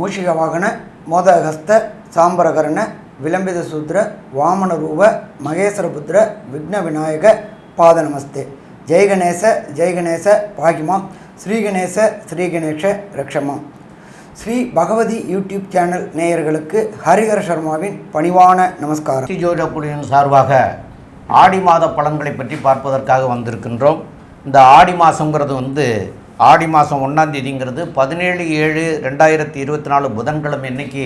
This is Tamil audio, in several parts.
மூஷிக வாகன மோதகஸ்த சாம்பரகரண விளம்பித சூத்திர வாமன ரூப மகேஸ்வரபுத்திர விக்ன விநாயக பாத நமஸ்தே. ஜெய்கணேச பாகிமாம் ஸ்ரீகணேச ஸ்ரீகணேஷ ரக்ஷமாம். ஸ்ரீ பகவதி யூடியூப் சேனல் நேயர்களுக்கு ஹரிஹர சர்மாவின் பணிவான நமஸ்காரம். ஸ்ரீ ஜோதிட குழுவின் சார்பாக ஆடி மாத பலன்களை பற்றி பார்ப்பதற்காக வந்திருக்கின்றோம். இந்த ஆடி மாதங்கிறது ஆடி மாதம் 1ஆம் தேதிங்கிறது 17/7/2024 புதன்கிழமை இன்னைக்கு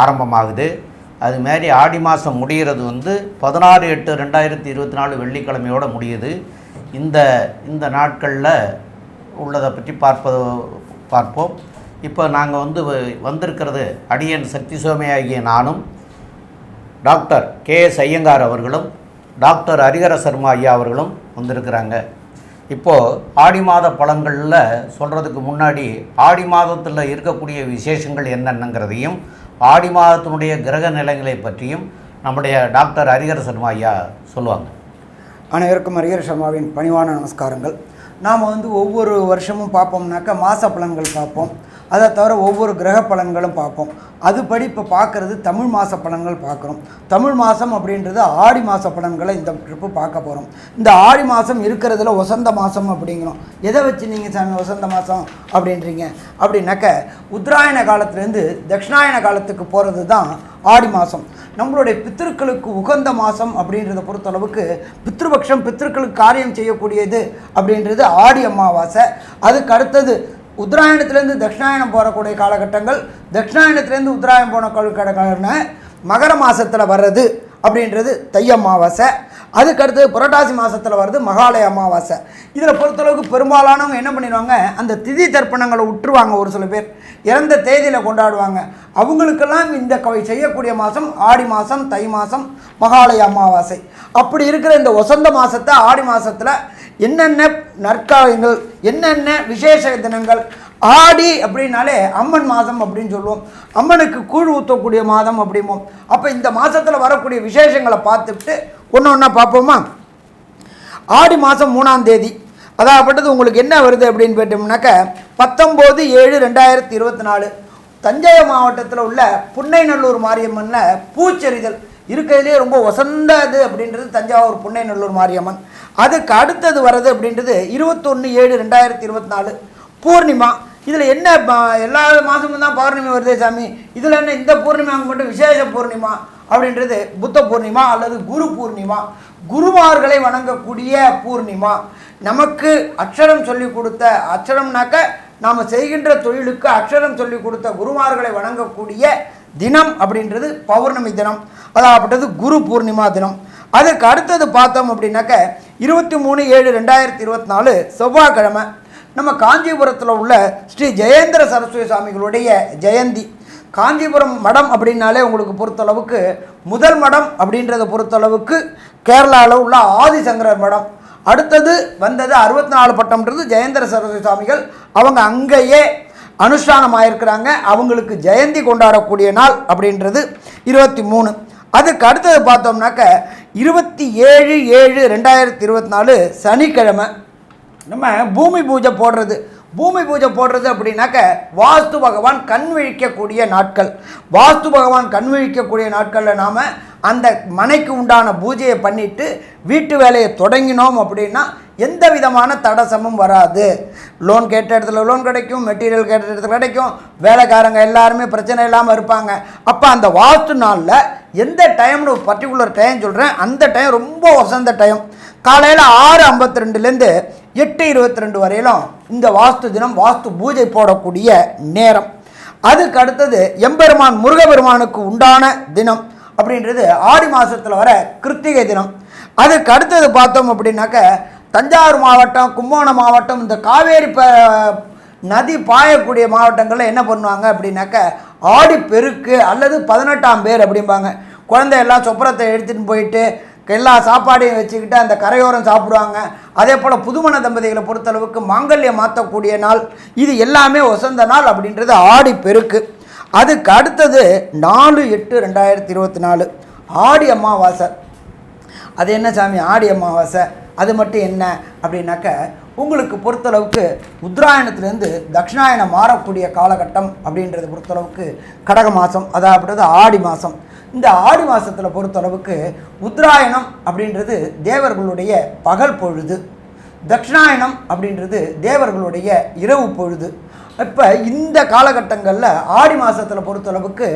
ஆரம்பமாகுது. அதுமாரி ஆடி மாதம் முடிகிறது 16/8/2024 வெள்ளிக்கிழமையோடு முடியுது. இந்த நாட்களில் உள்ளதை பற்றி பார்ப்போம். இப்போ நாங்கள் வந்திருக்கிறது அடியன் சக்தி சோமையாகிய நானும், டாக்டர் KS ஐயங்கார் அவர்களும், டாக்டர் ஹரிஹர சர்மா ஐயா அவர்களும் வந்திருக்கிறாங்க. இப்போது ஆடி மாத பலன்களில் சொல்கிறதுக்கு முன்னாடி ஆடி மாதத்தில் இருக்கக்கூடிய விசேஷங்கள் என்னென்னங்கிறதையும் ஆடி மாதத்தினுடைய கிரக நிலைகளை பற்றியும் நம்முடைய டாக்டர் ஹரிஹர சர்மா ஐயா சொல்லுவாங்க. அனைவருக்கும் ஹரிஹர சர்மாவின் பணிவான நமஸ்காரங்கள். நாம் ஒவ்வொரு வருஷமும் பார்ப்போம்னாக்கா மாத பலன்கள் பார்ப்போம். அதை தவிர ஒவ்வொரு கிரக பலன்களும் பார்ப்போம். அதுபடி இப்போ பார்க்குறது தமிழ் மாத பலன்கள் பார்க்குறோம். தமிழ் மாதம் அப்படின்றது ஆடி மாத பலன்களை இந்த ட்ரிப்பு பார்க்க போகிறோம். இந்த ஆடி மாதம் இருக்கிறதுல வசந்த மாதம் அப்படிங்கிறோம். எதை வச்சு நீங்கள் சாமி வசந்த மாதம் அப்படின்றீங்க அப்படின்னாக்க உத்தராயண காலத்துலேருந்து தட்சிணாயன காலத்துக்கு போகிறது தான் ஆடி மாதம். நம்மளுடைய பித்திருக்களுக்கு உகந்த மாதம் அப்படின்றத பொறுத்தளவுக்கு பித்ருபக்ஷம், பித்திருக்களுக்கு காரியம் செய்யக்கூடியது அப்படின்றது ஆடி அமாவாசை. அதுக்கு அடுத்தது உத்தராயணத்துலேருந்து தட்சிணாயனம் போகக்கூடிய காலகட்டங்கள், தட்சிணாயனத்துலேருந்து உத்தராயணம் போன காலகட்டங்கள்னா மகர மாதத்தில் வர்றது அப்படின்றது தை அமாவாசை. அதுக்கடுத்து புரட்டாசி மாதத்தில் வர்றது மகாலய அமாவாசை. இதில் பொறுத்தளவுக்கு பெரும்பாலானவங்க என்ன பண்ணிடுவாங்க, அந்த திதி தர்ப்பணங்களை விட்டுருவாங்க. ஒரு சில பேர் இறந்த தேதியில் கொண்டாடுவாங்க. அவங்களுக்கெல்லாம் இந்த செய்யக்கூடிய மாதம் ஆடி மாதம், தை மாதம், மகாலய அமாவாசை. அப்படி இருக்கிற இந்த வசந்த மாதத்தை ஆடி மாதத்தில் என்னென்ன நற்காரியங்கள், என்னென்ன விசேஷ தினங்கள். ஆடி அப்படின்னாலே அம்மன் மாதம் அப்படின்னு சொல்லுவோம். அம்மனுக்கு கூழ் ஊற்றக்கூடிய மாதம் அப்படிம்போம். அப்போ இந்த மாதத்தில் வரக்கூடிய விசேஷங்களை பார்த்துட்டு ஒன்று ஒன்றா பார்ப்போமா. ஆடி மாதம் 3ஆம் தேதி அதாகப்பட்டது உங்களுக்கு என்ன வருது அப்படின்னு கேட்டோம்னாக்க 19/7/2024 தஞ்சை மாவட்டத்தில் உள்ள புன்னைநல்லூர் மாரியம்மனில் பூச்செறிதல் இருக்கிறதுலே ரொம்ப வசந்தது அப்படின்றது தஞ்சாவூர் புன்னைநல்லூர் மாரியம்மன். அதுக்கு அடுத்தது வர்றது அப்படின்றது 21/7/2024 பூர்ணிமா. இதில் என்ன எல்லா மாதமும் தான் பௌர்ணமி வருதே சாமி, இதில் என்ன இந்த பூர்ணிமாவுக்கு மட்டும் விசேஷ பூர்ணிமா அப்படின்றது புத்த பூர்ணிமா அல்லது குரு பூர்ணிமா. குருமார்களை வணங்கக்கூடிய பூர்ணிமா. நமக்கு அக்ஷரம் சொல்லி கொடுத்த, அக்ஷரம்னாக்க நாம் செய்கின்ற தொழிலுக்கு அக்ஷரம் சொல்லி கொடுத்த குருமார்களை வணங்கக்கூடிய தினம் அப்படின்றது பௌர்ணமி தினம், அதாகப்பட்டது குரு பூர்ணிமா தினம். அதுக்கு அடுத்தது பார்த்தோம் அப்படின்னாக்க 23/7/2024 செவ்வாய்க்கிழமை நம்ம காஞ்சிபுரத்தில் உள்ள ஸ்ரீ ஜெயேந்திர சரஸ்வதி சுவாமிகளுடைய ஜெயந்தி. காஞ்சிபுரம் மடம் அப்படின்னாலே உங்களுக்கு பொறுத்தளவுக்கு முதல் மடம் அப்படின்றத பொறுத்தளவுக்கு கேரளாவில் உள்ள ஆதிசங்கரர் மடம். அடுத்தது வந்தது 64 பட்டம்ன்றது ஜெயேந்திர சரஸ்வதி சுவாமிகள். அவங்க அங்கேயே அனுஷ்டானம் ஆயிருக்கிறாங்க. அவங்களுக்கு ஜெயந்தி கொண்டாடக்கூடிய நாள் அப்படின்றது 23. அதுக்கு அடுத்தது பார்த்தோம்னாக்க 27/7/2024 சனிக்கிழமை நம்ம பூமி பூஜை போடுறது. பூமி பூஜை போடுறது அப்படின்னாக்க வாஸ்து பகவான் கண் விழிக்கக்கூடிய நாட்கள். வாஸ்து பகவான் கண் விழிக்கக்கூடிய நாட்களில் நாம் அந்த மனைக்கு உண்டான பூஜையை பண்ணிவிட்டு வீட்டு வேலையை தொடங்கினோம் அப்படின்னா எந்த விதமான தடசமும் வராது. லோன் கேட்ட இடத்துல லோன் கிடைக்கும், மெட்டீரியல் கேட்ட இடத்துல கிடைக்கும், வேலைக்காரங்க எல்லாருமே பிரச்சனை இல்லாமல் இருப்பாங்க. அப்போ அந்த வாஸ்து நாளில் எந்த டைம்னு ஒரு பர்டிகுலர் டைம் சொல்கிறேன், அந்த டைம் ரொம்ப வசந்த டைம். காலையில் 6:52லேருந்து 8:22 வரையிலும் இந்த வாஸ்து தினம், வாஸ்து பூஜை போடக்கூடிய நேரம். அதுக்கு அடுத்தது எம்பெருமான் முருகபெருமானுக்கு உண்டான தினம் அப்படின்றது ஆடி மாதத்தில் வர கிருத்திகை தினம். அதுக்கு அடுத்தது பார்த்தோம் அப்படின்னாக்க தஞ்சாவூர் மாவட்டம், கும்பகோணம் மாவட்டம், இந்த காவேரி நதி பாயக்கூடிய மாவட்டங்களில் என்ன பண்ணுவாங்க அப்படின்னாக்க ஆடி பெருக்கு அல்லது 18ஆம் பேர் அப்படிம்பாங்க. குழந்தையெல்லாம் சொப்பரத்தை எடுத்துகிட்டு போயிட்டு எல்லா சாப்பாடையும் வச்சுக்கிட்டு அந்த கரையோரம் சாப்பிடுவாங்க. அதே போல் புதுமண தம்பதிகளை பொறுத்தளவுக்கு மாங்கல்யம் மாற்றக்கூடிய நாள். இது எல்லாமே வசந்த நாள் அப்படின்றது ஆடி பெருக்கு. அதுக்கு அடுத்தது 4/8/2024 ஆடி அமாவாசை. அது என்ன சாமி ஆடி அமாவாசை, அது மட்டும் என்ன அப்படின்னாக்க உங்களுக்கு பொறுத்தளவுக்கு உத்தராயணத்துலேருந்து தட்சிணாயனம் மாறக்கூடிய காலகட்டம் அப்படின்றத பொறுத்தளவுக்கு கடக மாதம், அதாவது ஆடி மாதம். இந்த ஆடி மாதத்தில் பொறுத்தளவுக்கு உத்தராயணம் அப்படின்றது தேவர்களுடைய பகல் பொழுது, தட்சிணாயனம் அப்படின்றது தேவர்களுடைய இரவு பொழுது. இப்போ இந்த காலகட்டங்களில் ஆடி மாதத்தில் பொறுத்தளவுக்கு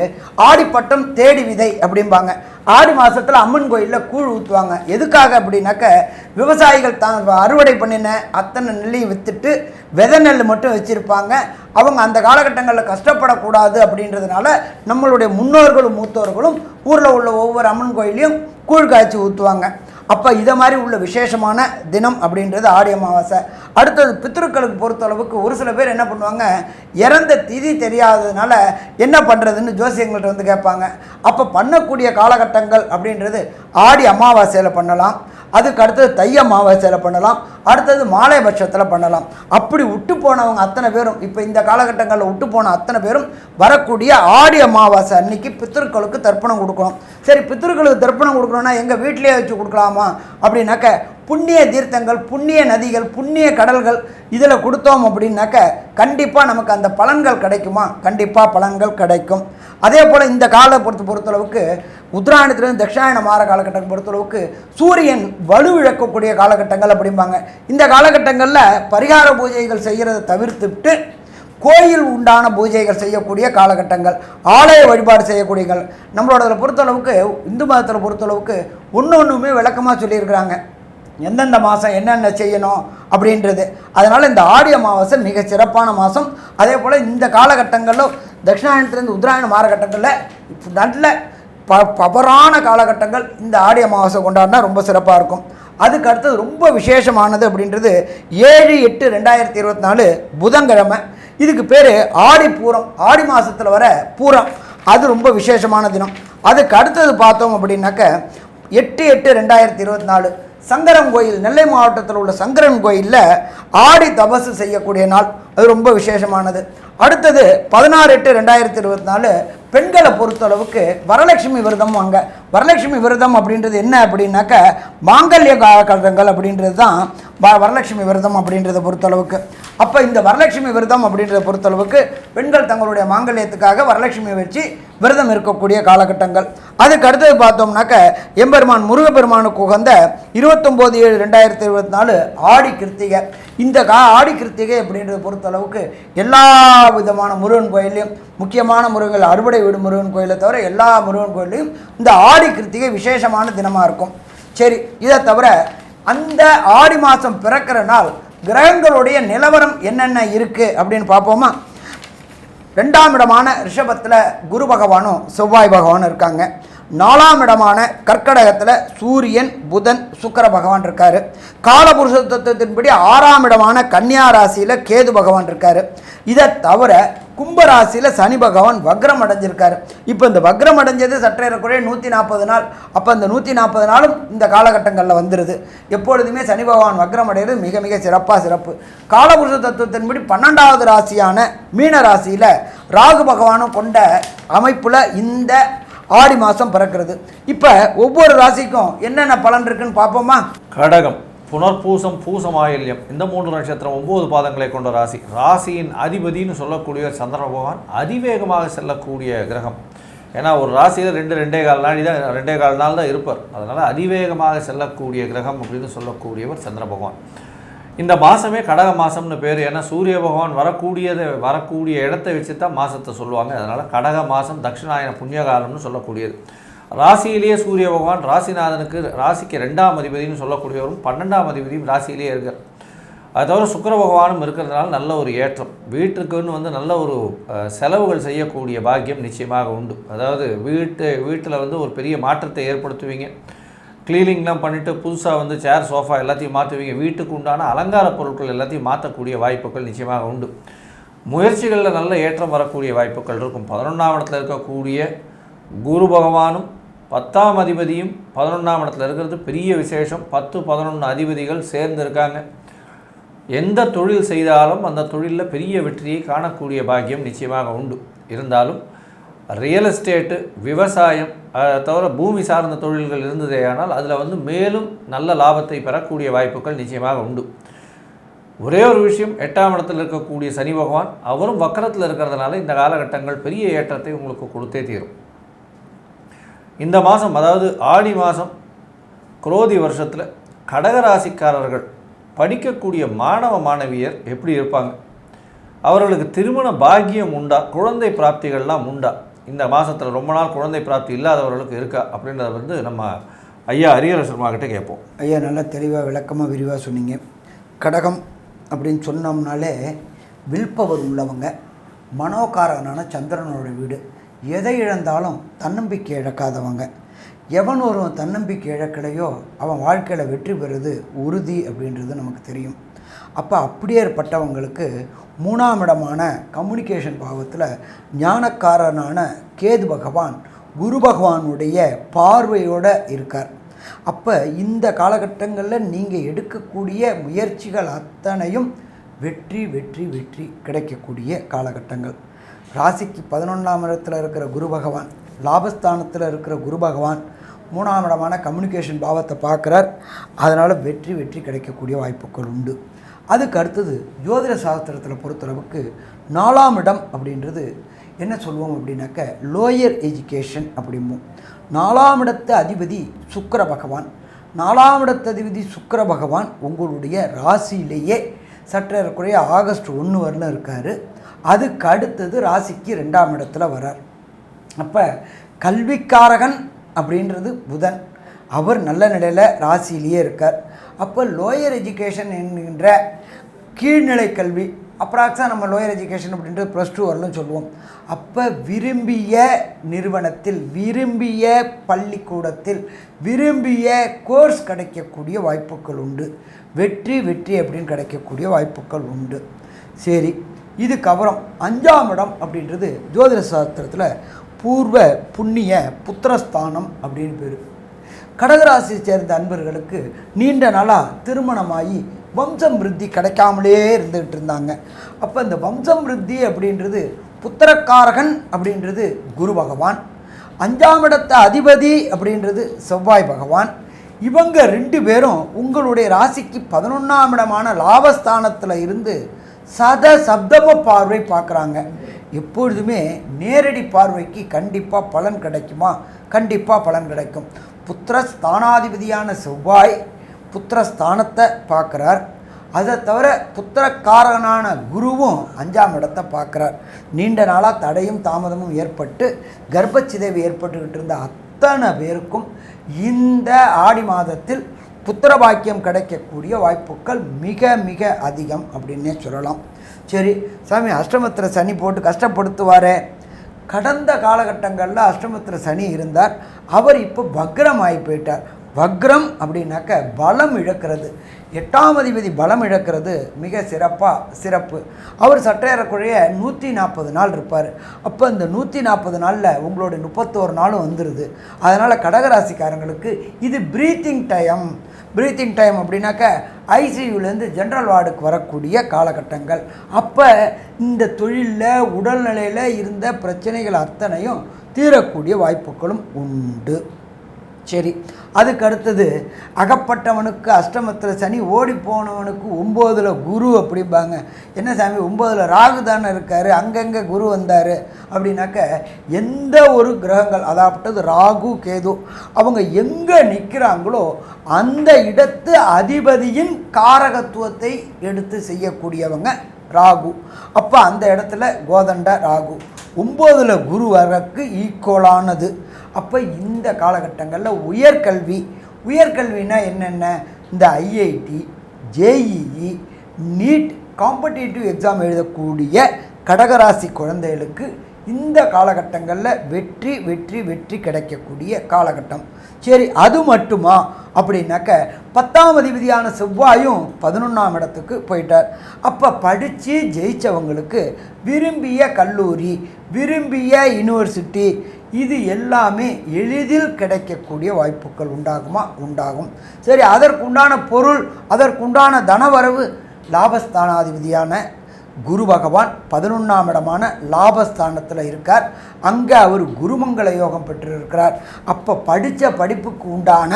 ஆடிப்பட்டம் தேடி விதை அப்படிம்பாங்க. ஆடி மாதத்தில் அம்மன் கோயிலில் கூழ் ஊற்றுவாங்க. எதுக்காக அப்படின்னாக்க விவசாயிகள் தான் அறுவடை பண்ணின அத்தனை நெல்லையும் விற்றுட்டு விதை நெல் மட்டும் வச்சுருப்பாங்க. அவங்க அந்த காலகட்டங்களில் கஷ்டப்படக்கூடாது அப்படின்றதுனால நம்மளுடைய முன்னோர்களும் மூத்தோர்களும் ஊரில் உள்ள ஒவ்வொரு அம்மன் கோயிலையும் கூழ் காய்ச்சி ஊற்றுவாங்க. அப்போ இதை மாதிரி உள்ள விசேஷமான தினம் அப்படின்றது ஆடி அமாவாசை. அடுத்தது பித்ருக்களுக்கு பொறுத்தளவுக்கு ஒரு சில பேர் என்ன பண்ணுவாங்க, இறந்த திதி தெரியாததுனால என்ன பண்ணுறதுன்னு ஜோசியங்கள்ட்ட வந்து கேட்பாங்க. அப்போ பண்ணக்கூடிய காலகட்டங்கள் அப்படின்றது ஆடி அமாவாசையில் பண்ணலாம், அதுக்கு அடுத்தது தை அமாவாசையில் பண்ணலாம், அடுத்தது மாலை பட்சத்தில் பண்ணலாம். அப்படி விட்டு போனவங்க அத்தனை பேரும் இப்போ இந்த காலகட்டங்களில் விட்டு போன அத்தனை பேரும் வரக்கூடிய ஆடி அமாவாசை அன்னைக்கு பித்ருக்களுக்கு தர்ப்பணம் கொடுக்கணும். சரி, பித்ருக்களுக்கு தர்ப்பணம் கொடுக்கணும்னா எங்கள் வீட்டிலேயே வச்சு கொடுக்கலாமா அப்படின்னாக்க புண்ணிய தீர்த்தங்கள், புண்ணிய நதிகள், புண்ணிய கடல்கள் இதில் கொடுத்தோம் அப்படின்னாக்க கண்டிப்பாக நமக்கு அந்த பலன்கள் கிடைக்குமா? கண்டிப்பாக பலன்கள் கிடைக்கும். அதே போல் இந்த காலை பொறுத்தளவுக்கு உத்தராயணத்திலிருந்து தட்சிணாயனம் மாற காலகட்டம் பொறுத்தளவுக்கு சூரியன் வலுவிழக்கக்கூடிய காலகட்டங்கள் அப்படிம்பாங்க. இந்த காலகட்டங்களில் பரிகார பூஜைகள் செய்கிறத தவிர்த்துவிட்டு கோயில் உண்டான பூஜைகள் செய்யக்கூடிய காலகட்டங்கள், ஆலய வழிபாடு செய்யக்கூடியங்கள். நம்மளோட பொறுத்தளவுக்கு இந்து மதத்தில் பொறுத்தளவுக்கு ஒன்றுமே விளக்கமாக சொல்லியிருக்கிறாங்க, எந்தெந்த மாதம் என்னென்ன செய்யணும் அப்படின்றது. அதனால் இந்த ஆடி அமாவாசை மிக சிறப்பான மாதம். அதே போல் இந்த காலகட்டங்களில் தட்சிணாயனத்துலேருந்து உத்தராயண மாறகட்டங்களில் நல்ல பவரான காலகட்டங்கள் இந்த ஆடி அமாவாசை கொண்டாடினா ரொம்ப சிறப்பாக இருக்கும். அதுக்கு அடுத்தது ரொம்ப விசேஷமானது அப்படின்றது 7/8/2024 புதன்கிழமை. இதுக்கு பேர் ஆடி பூரம், ஆடி மாதத்தில் வர பூரம். அது ரொம்ப விசேஷமான தினம். அதுக்கு அடுத்தது பார்த்தோம் அப்படின்னாக்க 8/8/2024 சங்கரன் கோயில், நெல்லை மாவட்டத்தில் உள்ள சங்கரன் கோயிலில் ஆடி தபசு செய்யக்கூடிய நாள். அது ரொம்ப விசேஷமானது. அடுத்தது 16/8/2024 பெண்களை பொறுத்தளவுக்கு வரலட்சுமி விரதம் வாங்க. வரலட்சுமி விரதம் அப்படின்றது என்ன அப்படின்னாக்க மாங்கல்ய காலகட்டங்கள் அப்படின்றது தான் வரலட்சுமி விரதம் அப்படின்றத பொறுத்தளவுக்கு. அப்போ இந்த வரலட்சுமி விரதம் அப்படின்றத பொறுத்தளவுக்கு பெண்கள் தங்களுடைய மாங்கல்யத்துக்காக வரலட்சுமியை வச்சு விரதம் இருக்கக்கூடிய காலகட்டங்கள். அதுக்கு அடுத்தது பார்த்தோம்னாக்க எம்பெருமான் முருகப்பெருமானுக்கு உகந்த 29/7/2024 ஆடி கிருத்திகை. இந்த ஆடி கிருத்திகை அப்படின்றத பொறுத்தளவுக்கு எல்லா விதமான முருகன் கோயிலையும், முக்கியமான முருகன் அறுவடை வீடு முருகன் கோயிலை தவிர எல்லா முருகன் கோயிலையும் இந்த ஆடி கிருத்திகை விசேஷமான தினமாக இருக்கும். சரி, இதை தவிர அந்த ஆடி மாதம் பிறக்கிற நாள் கிரகங்களுடைய நிலவரம் என்னென்ன இருக்குது அப்படின்னு பார்ப்போமா? 2ஆம் இடமான ரிஷபத்தில் குரு பகவானும் செவ்வாய் பகவானும் இருக்காங்க. 4ஆம் இடமான கர்க்கடகத்தில் சூரியன், புதன், சுக்கிர பகவான் இருக்கார். காலபுருஷ தத்துவத்தின்படி 6ஆம் இடமான கன்னியா ராசியில் கேது பகவான் இருக்கார். இதை தவிர கும்பராசியில் சனி பகவான் வக்ரம் அடைஞ்சிருக்காரு. இப்போ இந்த வக்ரம் அடைஞ்சது சற்றேறக்குறைய 140 நாள். அப்போ இந்த 140 நாளும் இந்த காலகட்டங்களில் வந்துடுது. எப்பொழுதுமே சனி பகவான் வக்ரம் அடைகிறது மிக மிக சிறப்பு. காலபுருஷ தத்துவத்தின்படி 12வது ராசியான மீன ராசியில் ராகு பகவானும் கொண்ட அமைப்பில் இந்த ஆடி மாதம் பிறக்கிறது. இப்போ ஒவ்வொரு ராசிக்கும் என்னென்ன பலன் இருக்குன்னு பார்ப்போமா? கடகம், புனர்பூசம், பூசம், ஆயில்யம் இந்த 3 நட்சத்திரம் 9 பாதங்களை கொண்ட ராசி. ராசியின் அதிபதினு சொல்லக்கூடிய சந்திர பகவான் அதிவேகமாக செல்லக்கூடிய கிரகம். ஏன்னா ஒரு ராசியில் 2.25 நாள் தான் இருப்பார். அதனால் அதிவேகமாக செல்லக்கூடிய கிரகம் அப்படின்னு சொல்லக்கூடியவர் சந்திர பகவான். இந்த மாதமே கடக மாதம்னு பேர். ஏன்னா சூரிய பகவான் வரக்கூடிய இடத்தை வச்சு தான் மாதத்தை சொல்லுவாங்க. அதனால் கடக மாதம் தட்சிணாயன புண்ணியகாலம்னு சொல்லக்கூடியது. ராசியிலேயே சூரிய பகவான் ராசிநாதனுக்கு ராசிக்கு 2ஆம் அதிபதினு சொல்லக்கூடியவரும் 12ஆம் அதிபதியும் ராசியிலேயே இருக்கார். அது தவிர சுக்கிர பகவானும் இருக்கிறதுனால நல்ல ஒரு ஏற்றம். வீட்டுக்குன்னு நல்ல ஒரு செலவுகள் செய்யக்கூடிய பாக்கியம் நிச்சயமாக உண்டு. அதாவது வீட்டில் ஒரு பெரிய மாற்றத்தை ஏற்படுத்துவீங்க. க்ளீனிங்லாம் பண்ணிவிட்டு புதுசாக சேர், சோஃபா எல்லாத்தையும் மாற்றுவீங்க. வீட்டுக்கு உண்டான அலங்கார பொருட்கள் எல்லாத்தையும் மாற்றக்கூடிய வாய்ப்புகள் நிச்சயமாக உண்டு. முயற்சிகளில் நல்ல ஏற்றம் வரக்கூடிய வாய்ப்புகள் இருக்கும். 11ஆம் இடத்துல இருக்கக்கூடிய குரு பகவானும் 10ஆம் அதிபதியும் 11ஆம் இடத்துல இருக்கிறது பெரிய விசேஷம். 10, 11 அதிபதிகள் சேர்ந்து இருக்காங்க. எந்த தொழில் செய்தாலும் அந்த தொழிலில் பெரிய வெற்றியை காணக்கூடிய பாக்கியம் நிச்சயமாக உண்டு. இருந்தாலும் ரியல் எஸ்டேட்டு, விவசாயம், அதை தவிர பூமி சார்ந்த தொழில்கள் இருந்ததே ஆனால் அதில் மேலும் நல்ல லாபத்தை பெறக்கூடிய வாய்ப்புகள் நிச்சயமாக உண்டு. ஒரே ஒரு விஷயம், 8ஆம் இடத்தில் இருக்கக்கூடிய சனி பகவான் அவரும் வக்கரத்தில் இருக்கிறதுனால இந்த காலகட்டங்கள் பெரிய ஏற்றத்தை உங்களுக்கு கொடுத்தே தீரும். இந்த மாதம், அதாவது ஆடி மாதம் குரோதி வருஷத்தில் கடகராசிக்காரர்கள் படிக்கக்கூடிய மாணவ மாணவியர் எப்படி இருப்பாங்க, அவர்களுக்கு திருமண பாக்கியம் உண்டா, குழந்தை பிராப்திகள்லாம் உண்டா, இந்த மாதத்தில் ரொம்ப நாள் குழந்தை பிராப்தி இல்லாதவர்களுக்கு இருக்கா அப்படின்றத நம்ம ஐயா ஹரிஹர சர்மா கிட்ட கேட்போம். ஐயா நல்லா தெளிவாக விளக்கமாக விரிவாக சொன்னீங்க. கடகம் அப்படின்னு சொன்னோம்னாலே வில்பவர் உள்ளவங்க, மனோகாரகனான சந்திரனோட வீடு, எதை இழந்தாலும் தன்னம்பிக்கை இழக்காதவங்க. எவன் ஒருவன் தன்னம்பிக்கை இழக்கலையோ அவன் வாழ்க்கையில் வெற்றி பெறுவது உறுதி அப்படின்றது நமக்கு தெரியும். அப்போ அப்படியேற்பட்டவங்களுக்கு 3ஆம் இடமான கம்யூனிகேஷன் பாவத்தில் ஞானக்காரனான கேது பகவான் குரு பகவானுடைய பார்வையோடு இருக்கார். அப்போ இந்த காலகட்டங்களில் நீங்கள் எடுக்கக்கூடிய முயற்சிகள் அத்தனையும் வெற்றி வெற்றி வெற்றி கிடைக்கக்கூடிய காலகட்டங்கள். ராசிக்கு 11ஆம் இடத்தில் இருக்கிற குரு பகவான், லாபஸ்தானத்தில் இருக்கிற குரு பகவான் 3ஆம் இடமான கம்யூனிகேஷன் பாவத்தை பார்க்குறார். அதனால் வெற்றி வெற்றி கிடைக்கக்கூடிய வாய்ப்புகள் உண்டு. அதுக்கு அடுத்தது ஜோதிட சாஸ்திரத்தில் பொறுத்தளவுக்கு 4ஆம் இடம் அப்படின்றது என்ன சொல்லுவோம் அப்படின்னாக்க லோயர் எஜுகேஷன் அப்படிம்போம். 4ஆம் இடத்து அதிபதி சுக்கிர பகவான். 4ஆம் இடத்து அதிபதி சுக்கிர பகவான் உங்களுடைய ராசியிலேயே சற்றேறக்குறைய ஆகஸ்ட் 1 வரலும் இருக்கார். அதுக்கு அடுத்தது ராசிக்கு 2ஆம் இடத்துல வரார். அப்போ கல்விக்காரகன் அப்படின்றது புதன், அவர் நல்ல நிலையில் ராசியிலேயே இருக்கார். அப்போ லோயர் எஜுகேஷன் என்கின்ற கீழ்நிலை கல்வி, அப்ராக்ஸாக நம்ம லோயர் எஜுகேஷன் அப்படின்றது +2 வரலும் சொல்லுவோம். அப்போ விரும்பிய நிறுவனத்தில், விரும்பிய பள்ளிக்கூடத்தில், விரும்பிய கோர்ஸ் கிடைக்கக்கூடிய வாய்ப்புகள் உண்டு. வெற்றி வெற்றி அப்படின்னு கிடைக்கக்கூடிய வாய்ப்புகள் உண்டு. சரி, இதுக்கப்புறம் 5ஆம் இடம் அப்படின்றது ஜோதிட சாஸ்திரத்தில் பூர்வ புண்ணிய புத்திரஸ்தானம் அப்படின்னு பேர். கடகராசியை சேர்ந்த அன்பர்களுக்கு நீண்ட நாளாக திருமணமாகி வம்சம் விருத்தி கிடைக்காமலே இருந்துகிட்டு இருந்தாங்க. அப்போ இந்த வம்சம் விருத்தி அப்படின்றது புத்திரக்காரகன் அப்படின்றது குரு பகவான், 5ஆம் இடத்த அதிபதி அப்படின்றது செவ்வாய் பகவான். இவங்க 2 பேரும் உங்களுடைய ராசிக்கு 11ஆம் இடமான லாபஸ்தானத்தில் இருந்து சப்தம பார்வை பார்க்குறாங்க. எப்பொழுதுமே நேரடி பார்வைக்கு கண்டிப்பாக பலன் கிடைக்குமா? கண்டிப்பாக பலன் கிடைக்கும். புத்திரஸ்தானாதிபதியான செவ்வாய் புத்திரஸ்தானத்தை பார்க்குறார். அதை தவிர புத்திரக்காரகனான குருவும் 5ஆம் இடத்தை பார்க்குறார். நீண்ட நாளாக தடையும் தாமதமும் ஏற்பட்டு கர்ப்பச்சிதைவு ஏற்பட்டுக்கிட்டு இருந்த அத்தனை பேருக்கும் இந்த ஆடி மாதத்தில் புத்திர பாக்கியம் கிடைக்கக்கூடிய வாய்ப்புகள் மிக மிக அதிகம் அப்படின்னே சொல்லலாம். சரி சாமி, அஷ்டமத்தில் சனி போட்டு கஷ்டப்படுத்துவாரே. கடந்த காலகட்டங்களில் அஷ்டமத்தில் சனி இருந்தார், அவர் இப்போ வக்ரம் ஆகி போயிட்டார். வக்ரம் அப்படின்னாக்க பலம் இழக்கிறது. 8ஆம் அதிபதி பலம் இழக்கிறது மிக சிறப்பு. அவர் சற்றேறக்குறைய 140 நாள் இருப்பார். அப்போ இந்த 140 நாளில் உங்களுடைய 31 நாளும் வந்துடுது. அதனால் கடகராசிக்காரங்களுக்கு இது ப்ரீத்திங் டைம் அப்படின்னாக்க ஐசியூலேருந்து ஜென்ரல் வார்டுக்கு வரக்கூடிய காலகட்டங்கள். அப்போ இந்த தொழிலில் உடல்நிலையில் இருந்த பிரச்சனைகள் அத்தனையும் தீரக்கூடிய வாய்ப்புகளும் உண்டு. சரி, அதுக்கு அடுத்தது அகப்பட்டவனுக்கு அஷ்டமத்தில் சனி, ஓடி போனவனுக்கு 9ல் குரு அப்படிம்பாங்க. என்ன சாமி 9ல் ராகு தானே இருக்கார், அங்கங்கே குரு வந்தார் அப்படின்னாக்க எந்த ஒரு கிரகங்கள், அதாவது ராகு கேது, அவங்க எங்கே நிற்கிறாங்களோ அந்த இடத்து அதிபதியின் காரகத்துவத்தை எடுத்து செய்யக்கூடியவங்க ராகு. அப்போ அந்த இடத்துல கோதண்ட ராகு 9ல் குரு வரக்கு ஈக்குவலானது. அப்போ இந்த காலகட்டங்களில் உயர்கல்வினா என்னென்ன, இந்த IIT, JEE, NEET competitive exam எழுதக்கூடிய கடகராசி குழந்தைகளுக்கு இந்த காலகட்டங்களில் வெற்றி வெற்றி வெற்றி கிடைக்கக்கூடிய காலகட்டம். சரி, அது மட்டுமா அப்படின்னாக்க 10ஆம் அதிபதியான செவ்வாயும் 11ஆம் இடத்துக்கு போயிட்டார். அப்போ படித்து ஜெயித்தவங்களுக்கு விரும்பிய கல்லூரி, விரும்பிய யூனிவர்சிட்டி, இது எல்லாமே எளிதில் கிடைக்கக்கூடிய வாய்ப்புகள் உண்டாகும். சரி, அதற்குண்டான பொருள், அதற்குண்டான தனவரவு லாபஸ்தானாதிபதியான குரு பகவான் 11ஆம் இடமான லாபஸ்தானத்தில் இருக்கார். அங்கே அவர் குருமங்கள யோகம் பெற்றிருக்கிறார். அப்போ படித்த படிப்புக்கு உண்டான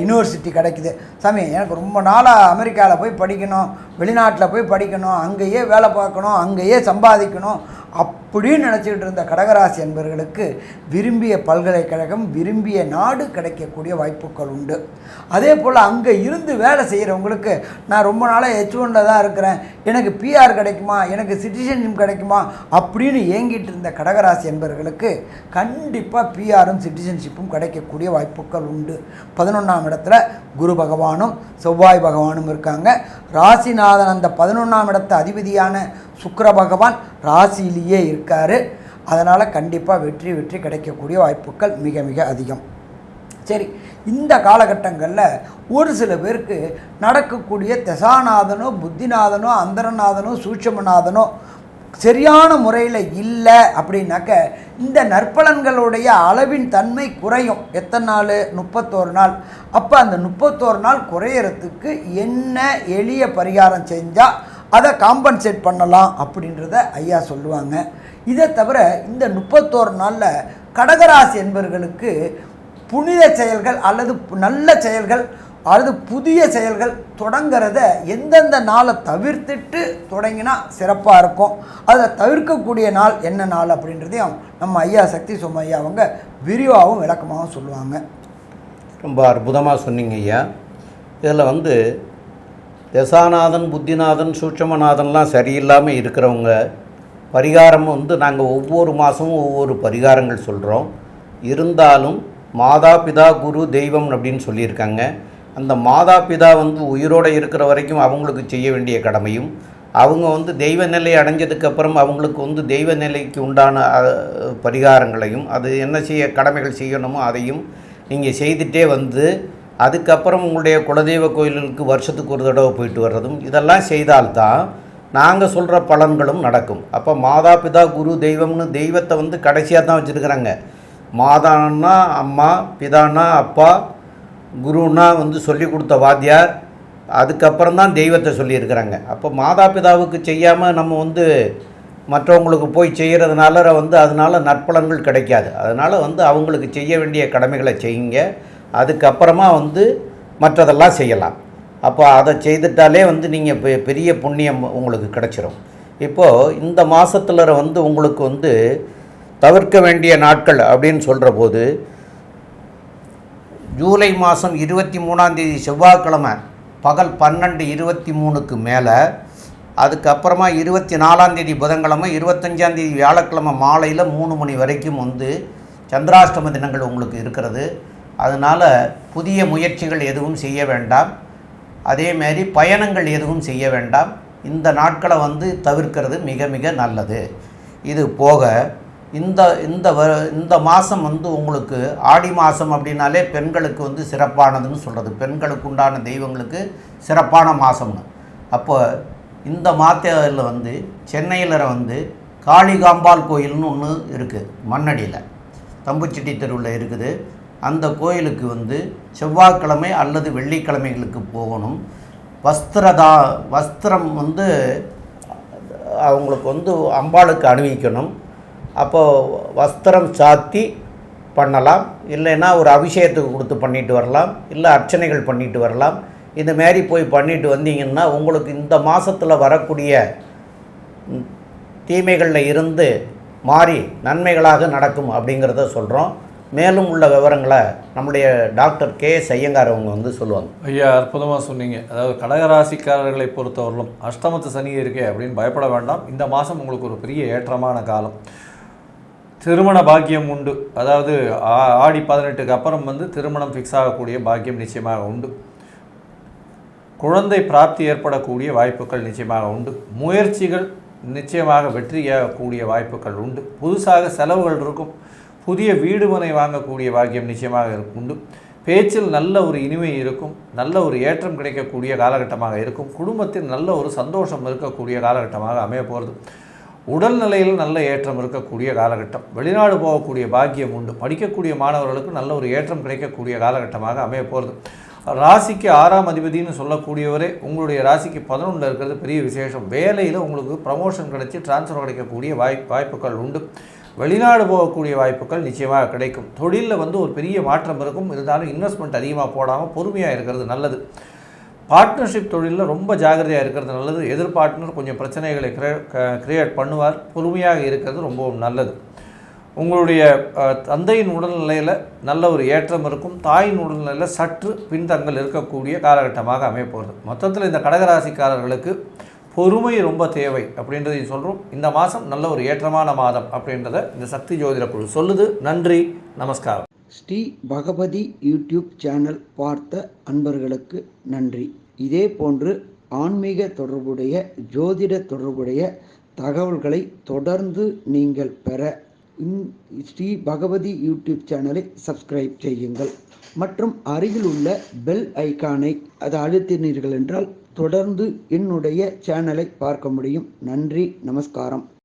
யூனிவர்சிட்டி கிடைக்குது. சாமி எனக்கு ரொம்ப நாளாக அமெரிக்காவில் போய் படிக்கணும், வெளிநாட்டில் போய் படிக்கணும், அங்கேயே வேலை பார்க்கணும், அங்கேயே சம்பாதிக்கணும் அப்படின்னு நினச்சிக்கிட்டு இருந்த கடகராசி என்பவர்களுக்கு விரும்பிய பல்கலைக்கழகம், விரும்பிய நாடு கிடைக்கக்கூடிய வாய்ப்புகள் உண்டு. அதே போல் அங்கே இருந்து வேலை செய்கிறவங்களுக்கு நான் ரொம்ப நாளாக H1ல் தான் இருக்கிறேன், எனக்கு PR கிடைக்குமா, எனக்கு சிட்டிசன்ஷிப் கிடைக்குமா அப்படின்னு ஏங்கிட்டு இருந்த கடகராசி என்பவர்களுக்கு கண்டிப்பாக PRம் சிட்டிசன்ஷிப்பும் கிடைக்கக்கூடிய வாய்ப்புகள் உண்டு. 11ஆம் இடத்துல குரு பகவானும் செவ்வாய் பகவானும் இருக்காங்க. ராசிநாதன் அந்த 11ஆம் இடத்து அதிபதியான சுக்கிர பகவான் ராசியிலேயே இருக்கார். அதனால் கண்டிப்பாக வெற்றி கிடைக்கக்கூடிய வாய்ப்புகள் மிக மிக அதிகம். சரி, இந்த காலகட்டங்களில் ஒரு சில பேருக்கு நடக்கக்கூடிய தசாநாதனோ புத்திநாதனோ அந்தரநாதனோ சூட்சமநாதனோ சரியான முறையில் இல்லை அப்படின்னாக்க இந்த நற்பலன்களுடைய அளவின் தன்மை குறையும். எத்தனை நாள்? 31 நாள். அப்போ அந்த 31 நாள் குறையறதுக்கு என்ன எளிய பரிகாரம் செஞ்சால் அதை காம்பன்சேட் பண்ணலாம் அப்படின்றத ஐயா சொல்லுவாங்க. இதை தவிர இந்த 31 நாளில் கடகராசி என்பவர்களுக்கு புனித செயல்கள் அல்லது நல்ல செயல்கள் அல்லது புதிய செயல்கள் தொடங்கிறத எந்தெந்த நாளை தவிர்த்துட்டு தொடங்கினா சிறப்பாக இருக்கும், அதை தவிர்க்கக்கூடிய நாள் என்ன நாள் அப்படின்றதையும் நம்ம ஐயா சக்தி சோமையா அவங்க விரிவாகவும் விளக்கமாகவும் சொல்லுவாங்க. ரொம்ப அற்புதமாக சொன்னீங்க ஐயா. இதில் தசாநாதன் புத்திநாதன் சூட்சமநாதன்லாம் சரியில்லாமல் இருக்கிறவங்க பரிகாரம் நாங்கள் ஒவ்வொரு மாதமும் ஒவ்வொரு பரிகாரங்கள் சொல்கிறோம். இருந்தாலும் மாதா பிதா குரு தெய்வம் அப்படின்னு சொல்லியிருக்காங்க. அந்த மாதா பிதா உயிரோடு இருக்கிற வரைக்கும் அவங்களுக்கு செய்ய வேண்டிய கடமையும், அவங்க தெய்வ நிலை அடைஞ்சதுக்கப்புறம் அவங்களுக்கு தெய்வ நிலைக்கு உண்டான பரிகாரங்களையும், அது என்ன கடமைகள் செய்யணுமோ அதையும் நீங்கள் செய்துகிட்டே அதுக்கப்புறம் உங்களுடைய குலதெய்வ கோயிலுக்கு வருஷத்துக்கு ஒரு தடவை போயிட்டு வர்றதும் இதெல்லாம் செய்தால்தான் நாங்கள் சொல்கிற பலன்களும் நடக்கும். அப்போ மாதா பிதா குரு தெய்வம்னு தெய்வத்தை கடைசியாக தான் வச்சுருக்கிறாங்க. மாதான்னா அம்மா, பிதானா அப்பா, குருன்னா சொல்லி கொடுத்த வாத்தியார், அதுக்கப்புறம் தான் தெய்வத்தை சொல்லியிருக்கிறாங்க. அப்போ மாதா பிதாவுக்கு செய்யாமல் நம்ம மற்றவங்களுக்கு போய் செய்கிறதுனால அதனால் நற்பலன்கள் கிடைக்காது. அதனால் அவங்களுக்கு செய்ய வேண்டிய கடமைகளை செய்யுங்க. அதுக்கப்புறமா மற்றதெல்லாம் செய்யலாம். அப்போ அதை செய்துட்டாலே நீங்கள் பெரிய புண்ணியம் உங்களுக்கு கிடச்சிரும். இப்போது இந்த மாதத்தில் உங்களுக்கு தவிர்க்க வேண்டிய நாட்கள் அப்படின்னு சொல்கிற போது ஜூலை மாதம் 23ஆம் தேதி செவ்வாய்க்கிழமை பகல் 12:23க்கு மேலே, அதுக்கப்புறமா 24ஆம் தேதி புதன்கிழமை, 25ஆம் தேதி வியாழக்கிழமை மாலையில் 3 மணி வரைக்கும் சந்திராஷ்டம தினங்கள் உங்களுக்கு இருக்கிறது. அதனால் புதிய முயற்சிகள் எதுவும் செய்ய வேண்டாம், அதேமாரி பயணங்கள் எதுவும் செய்ய வேண்டாம். இந்த நாட்களை தவிர்க்கிறது மிக மிக நல்லது. இது போக இந்த மாதம் உங்களுக்கு ஆடி மாதம் அப்படின்னாலே பெண்களுக்கு சிறப்பானதுன்னு சொல்கிறது. பெண்களுக்கு உண்டான தெய்வங்களுக்கு சிறப்பான மாதம்னு. அப்போ இந்த மாதத்தில் சென்னையில் காளிகாம்பாள் கோயில்னு ஒன்று இருக்குது, மண்ணடியில் தம்புச்செட்டி தெருவில் இருக்குது. அந்த கோயிலுக்கு செவ்வாய்க்கிழமை அல்லது வெள்ளிக்கிழமைகளுக்கு போகணும். வஸ்திரம் அவங்களுக்கு அம்பாளுக்கு அணிவிக்கணும். அப்போது வஸ்திரம் சாத்தி பண்ணலாம், இல்லைன்னா ஒரு அபிஷேகத்துக்கு கொடுத்து பண்ணிட்டு வரலாம், இல்லை அர்ச்சனைகள் பண்ணிட்டு வரலாம். இதுமாரி போய் பண்ணிட்டு வந்தீங்கன்னா உங்களுக்கு இந்த மாதத்தில் வரக்கூடிய தீமைகளில் இருந்து மாறி நன்மைகளாக நடக்கும் அப்படிங்கிறத சொல்கிறோம். மேலும் உள்ள விவரங்களை நம்முடைய டாக்டர் K.S. ஐயங்கார் அவங்க சொல்லுவாங்க. ஐயா, அற்புதமாக சொன்னீங்க. அதாவது கடகராசிக்காரர்களை பொறுத்தவரையிலும் அஷ்டமத்து சனி இருக்கே அப்படின்னு பயப்பட வேண்டாம். இந்த மாதம் உங்களுக்கு ஒரு பெரிய ஏற்றமான காலம். திருமண பாக்கியம் உண்டு. அதாவது ஆடி 18க்கு அப்புறம் திருமணம் ஃபிக்ஸ் ஆகக்கூடிய பாக்கியம் நிச்சயமாக உண்டு. குழந்தை பிராப்தி ஏற்படக்கூடிய வாய்ப்புகள் நிச்சயமாக உண்டு. முயற்சிகள் நிச்சயமாக வெற்றியாகக்கூடிய வாய்ப்புகள் உண்டு. புதுசாக செலவுகள் இருக்கும். புதிய வீடு மனை வாங்கக்கூடிய பாக்கியம் நிச்சயமாக உண்டு. பேச்சில் நல்ல ஒரு இனிமை இருக்கும். நல்ல ஒரு ஏற்றம் கிடைக்கக்கூடிய காலகட்டமாக இருக்கும். குடும்பத்தில் நல்ல ஒரு சந்தோஷம் இருக்கக்கூடிய காலகட்டமாக அமைய போகிறது. உடல்நிலையில் நல்ல ஏற்றம் இருக்கக்கூடிய காலகட்டம். வெளிநாடு போகக்கூடிய பாக்கியம் உண்டு. படிக்கக்கூடிய மாணவர்களுக்கு நல்ல ஒரு ஏற்றம் கிடைக்கக்கூடிய காலகட்டமாக அமைய போகிறது. ராசிக்கு 6ஆம் அதிபதினு சொல்லக்கூடியவரே உங்களுடைய ராசிக்கு 11ல் இருக்கிறது பெரிய விசேஷம். வேலையில் உங்களுக்கு ப்ரமோஷன் கிடைச்சி டிரான்ஸ்ஃபர் கிடைக்கக்கூடிய வாய்ப்புகள் உண்டு. வெளிநாடு போகக்கூடிய வாய்ப்புகள் நிச்சயமாக கிடைக்கும். தொழிலில் வந்து ஒரு பெரிய மாற்றம் இருக்கும். இருந்தாலும் இன்வெஸ்ட்மெண்ட் அதிகமாக போடாமல் பொறுமையாக இருக்கிறது நல்லது. பார்ட்னர்ஷிப் தொழிலில் ரொம்ப ஜாகிரதையாக இருக்கிறது நல்லது. எதிர் பார்ட்னர் கொஞ்சம் பிரச்சனைகளை கிரியேட் பண்ணுவார். பொறுமையாக இருக்கிறது ரொம்பவும் நல்லது. உங்களுடைய தந்தையின் உடல்நிலையில் நல்ல ஒரு ஏற்றம் இருக்கும். தாயின் உடல்நிலையில் சற்று பின்தங்கள் இருக்கக்கூடிய காலகட்டமாக அமையப்போகிறது. மொத்தத்தில் இந்த கடகராசிக்காரர்களுக்கு பொறுமை ரொம்ப தேவை அப்படின்றதையும் சொல்கிறோம். இந்த மாதம் நல்ல ஒரு ஏற்றமான மாதம் அப்படின்றத இந்த சக்தி ஜோதிட குழு சொல்லுது. நன்றி, நமஸ்காரம். ஸ்ரீ பகவதி யூடியூப் சேனல் பார்த்த அன்பர்களுக்கு நன்றி. இதே போன்று ஆன்மீக தொடர்புடைய ஜோதிட தொடர்புடைய தகவல்களை தொடர்ந்து நீங்கள் பெற ஸ்ரீ பகவதி யூடியூப் சேனலை சப்ஸ்கிரைப் செய்யுங்கள் மற்றும் அருகில் உள்ள பெல் ஐக்கானை அதை அழுத்தினீர்கள் என்றால் தொடர்ந்து என்னுடைய சேனலை பார்க்க முடியும். நன்றி, நமஸ்காரம்.